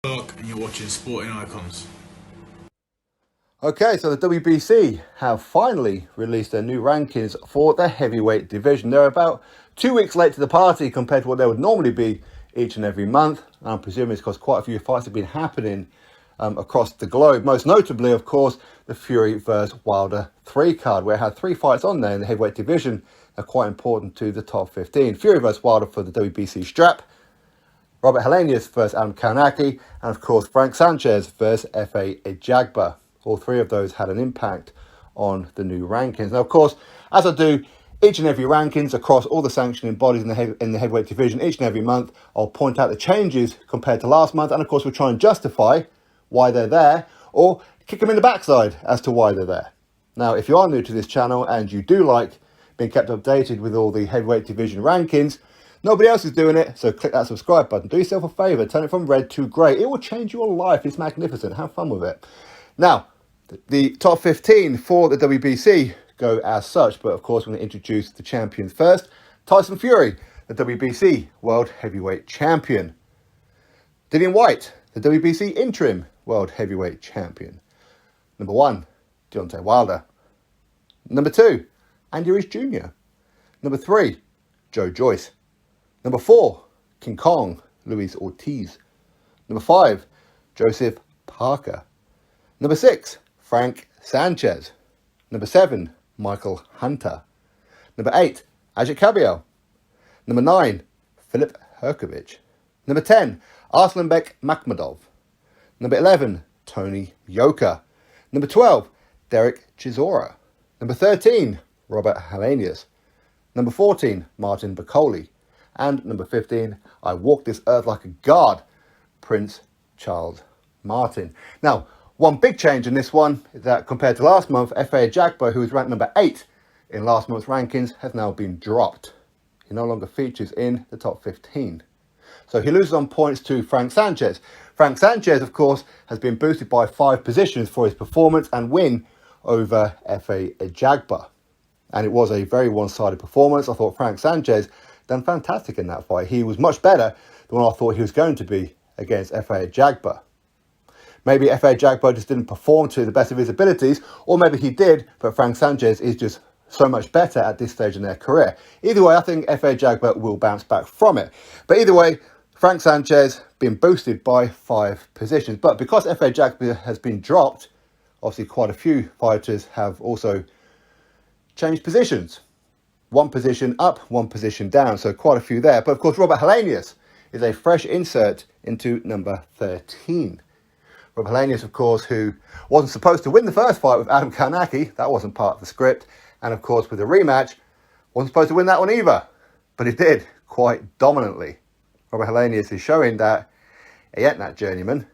And you're watching Sporting Icons. Okay, so the WBC have finally released their new rankings for the heavyweight division. They're about 2 weeks late to the party compared to what they would normally be each and every month. And I'm presuming it's because quite a few fights have been happening across the globe. Most notably, of course, the Fury vs Wilder 3 card, where it had 3 fights on there in the heavyweight division that are quite important to the top 15. Fury vs Wilder for the WBC strap. Robert Helenius versus Adam Kownacki, and of course Frank Sanchez versus Efe Ajagba. All 3 of those had an impact on the new rankings. Now, of course, as I do each and every rankings across all the sanctioning bodies in the heavyweight division each and every month, I'll point out the changes compared to last month, and of course we'll try and justify why they're there, or kick them in the backside as to why they're there. Now, if you are new to this channel and you do like being kept updated with all the heavyweight division rankings, nobody else is doing it, so click that subscribe button. Do yourself a favour, turn it from red to grey. It will change your life. It's magnificent. Have fun with it. Now, the top 15 for the WBC go as such, but of course we're going to introduce the champions first. Tyson Fury, the WBC World Heavyweight Champion. Dillian Whyte, the WBC Interim World Heavyweight Champion. Number 1, Jonte Wilder. Number 2, Andy Ruiz Jr. Number 3, Joyce. Number 4, King Kong, Luis Ortiz. Number 5, Joseph Parker. Number 6, Frank Sanchez. Number 7, Michael Hunter. Number 8, Ajit Kabiel. Number 9, Filip Hrgovic. Number 10, Arslanbek Makmadov. Number 11, Tony Yoka. Number 12, Derek Chisora. Number 13, Robert Helenius. Number 14, Martin Bakole. And number 15, I walk this earth like a god, Prince Charles Martin. Now, one big change in this one is that compared to last month, Efe Ajagba, who was ranked number 8 in last month's rankings, has now been dropped. He no longer features in the top 15. So he loses on points to Frank Sanchez. Frank Sanchez, of course, has been boosted by 5 positions for his performance and win over Efe Ajagba. And it was a very one-sided performance. I thought Frank Sanchez done fantastic in that fight. He was much better than what I thought he was going to be against Efe Ajagba. Maybe Efe Ajagba just didn't perform to the best of his abilities, or maybe he did, but Frank Sanchez is just so much better at this stage in their career. Either way, I think Efe Ajagba will bounce back from it. But either way, Frank Sanchez being boosted by 5 positions. But because Efe Ajagba has been dropped, obviously quite a few fighters have also changed positions. 1 position up, 1 position down, so quite a few there. But of course, Robert Helenius is a fresh insert into number 13. Robert Helenius, of course, who wasn't supposed to win the first fight with Adam Kownacki. That wasn't part of the script. And of course, with the rematch, wasn't supposed to win that one either. But he did, quite dominantly. Robert Helenius is showing that he ain't that journeyman.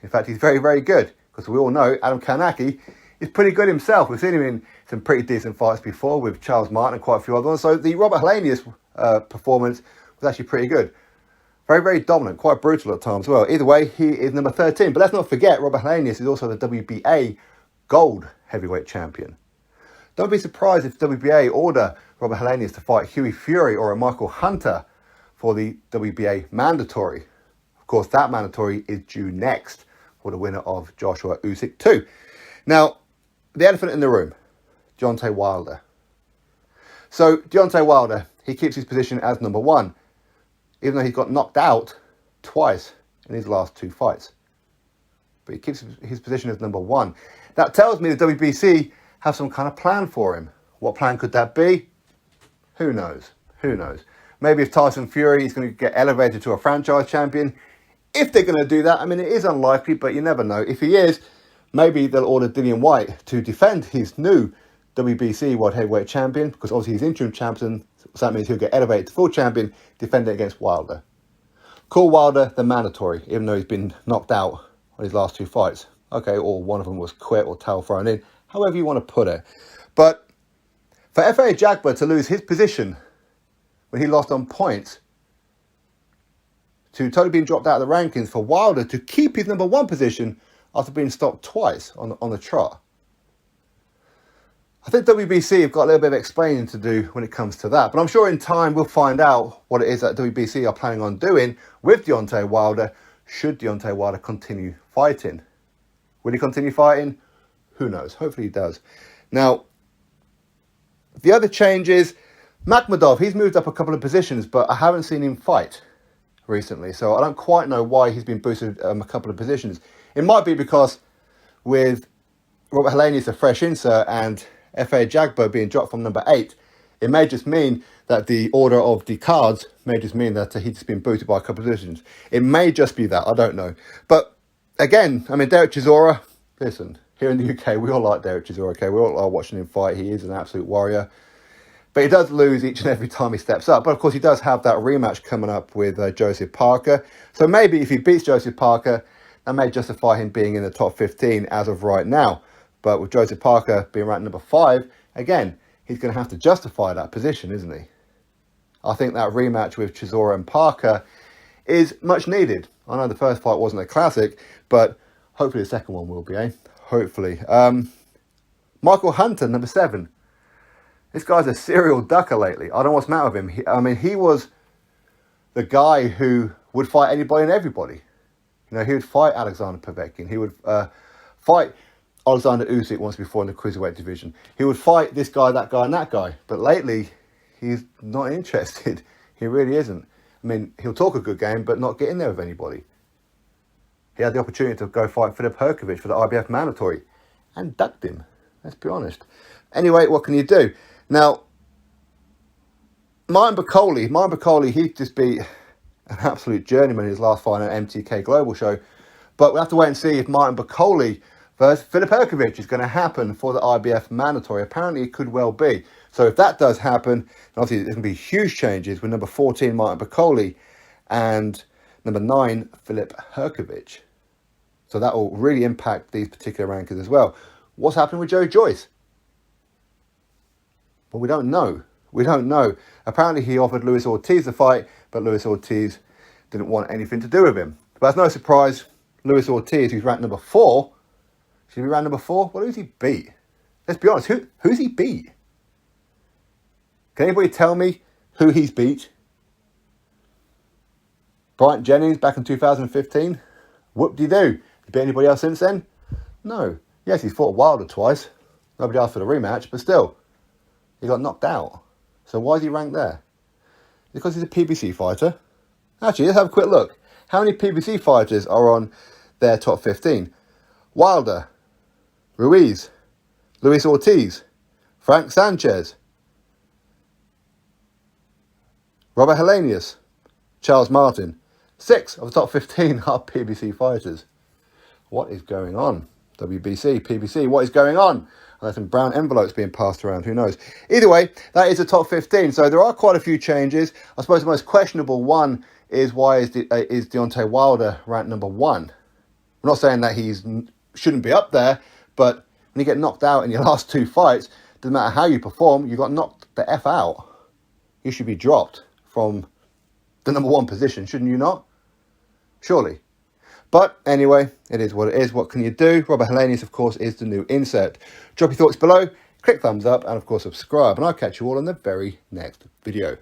In fact, he's very, very good. Because we all know Adam Kownacki is pretty good himself. We've seen him in some pretty decent fights before with Charles Martin and quite a few other ones. So the Robert Helenius performance was actually pretty good. Very, very dominant, quite brutal at times as well. Either way, he is number 13. But let's not forget, Robert Helenius is also the WBA Gold Heavyweight Champion. Don't be surprised if WBA order Robert Helenius to fight Hughie Fury or a Michael Hunter for the WBA mandatory. Of course, that mandatory is due next for the winner of Joshua Usyk 2. Now, the elephant in the room, Jonte Wilder. So, Jonte Wilder, he keeps his position as number 1, even though he's got knocked out twice in his last 2 fights. But he keeps his position as number 1. That tells me the WBC have some kind of plan for him. What plan could that be? Who knows? Who knows? Maybe if Tyson Fury is going to get elevated to a franchise champion. If they're going to do that, I mean, it is unlikely, but you never know. If he is, maybe they'll order Dillian Whyte to defend his new WBC World Heavyweight Champion, because obviously he's interim champion, so that means he'll get elevated to full champion, defend it against Wilder. Call Wilder the mandatory, even though he's been knocked out on his last 2 fights. Okay, or one of them was quit or towel thrown in, however you want to put it. But for Efe Ajagba to lose his position when he lost on points, to totally being dropped out of the rankings, for Wilder to keep his number 1 position after being stopped twice on the trot. I think WBC have got a little bit of explaining to do when it comes to that. But I'm sure in time we'll find out what it is that WBC are planning on doing with Deontay Wilder should Deontay Wilder continue fighting. Will he continue fighting? Who knows? Hopefully he does. Now, the other change is Makmadov. He's moved up a couple of positions, but I haven't seen him fight recently. So I don't quite know why he's been boosted a couple of positions. It might be because with Robert Helenius, a fresh insert, and F.A. Jagbo being dropped from number 8, it may just mean that the order of the cards may just mean that he's just been booted by a couple of positions. It may just be that. I don't know. But again, I mean, Derek Chisora, listen, here in the UK, we all like Derek Chisora, okay? We all are watching him fight. He is an absolute warrior. But he does lose each and every time he steps up. But of course, he does have that rematch coming up with Joseph Parker. So maybe if he beats Joseph Parker, that may justify him being in the top 15 as of right now. But with Joseph Parker being ranked number 5, again, he's going to have to justify that position, isn't he? I think that rematch with Chisora and Parker is much needed. I know the first fight wasn't a classic, but hopefully the second one will be, eh? Hopefully. Michael Hunter, number 7. This guy's a serial ducker lately. I don't know what's the matter with him. He was the guy who would fight anybody and everybody. You know, he would fight Alexander Povetkin. He would fight Alexander Usyk once before in the cruiserweight division. He would fight this guy, that guy, and that guy. But lately, he's not interested. He really isn't. I mean, he'll talk a good game, but not get in there with anybody. He had the opportunity to go fight Filip Hrgović for the IBF mandatory and ducked him. Let's be honest. Anyway, what can you do? Now, Martin Bakole, he just beat an absolute journeyman in his last fight on MTK Global Show. But we'll have to wait and see if Martin Bakole versus Filip Hrgović is going to happen for the IBF mandatory. Apparently, it could well be. So if that does happen, obviously there's going to be huge changes with number 14, Martin Bakole, and number 9, Filip Hrgović. So that will really impact these particular rankings as well. What's happening with Joyce? Well, we don't know. We don't know. Apparently, he offered Luis Ortiz the fight, but Luis Ortiz didn't want anything to do with him. But that's no surprise. Luis Ortiz, who's ranked number 4, should he be ranked number 4? Well, who's he beat? Let's be honest. Who's he beat? Can anybody tell me who he's beat? Bryant Jennings back in 2015? Whoop-de-doo. He beat anybody else since then? No. Yes, he's fought Wilder twice. Nobody asked for the rematch, but still. He got knocked out. So why is he ranked there? Because he's a PBC fighter. Actually, let's have a quick look. How many PBC fighters are on their top 15? Wilder, Ruiz, Luis Ortiz, Frank Sanchez, Robert Helenius, Charles Martin. 6 of the top 15 are PBC fighters. What is going on? WBC, PBC, what is going on? There's some brown envelopes being passed around, who knows? Either way, that is the top 15. So there are quite a few changes. I suppose the most questionable one is why is Deontay Wilder ranked number 1? I'm not saying that he shouldn't be up there, but when you get knocked out in your last 2 fights, doesn't matter how you perform, you got knocked the F out. You should be dropped from the number 1 position, shouldn't you not? Surely. But anyway, it is what it is. What can you do? Robert Helenius, of course, is the new insert. Drop your thoughts below, click thumbs up, and of course subscribe. And I'll catch you all in the very next video.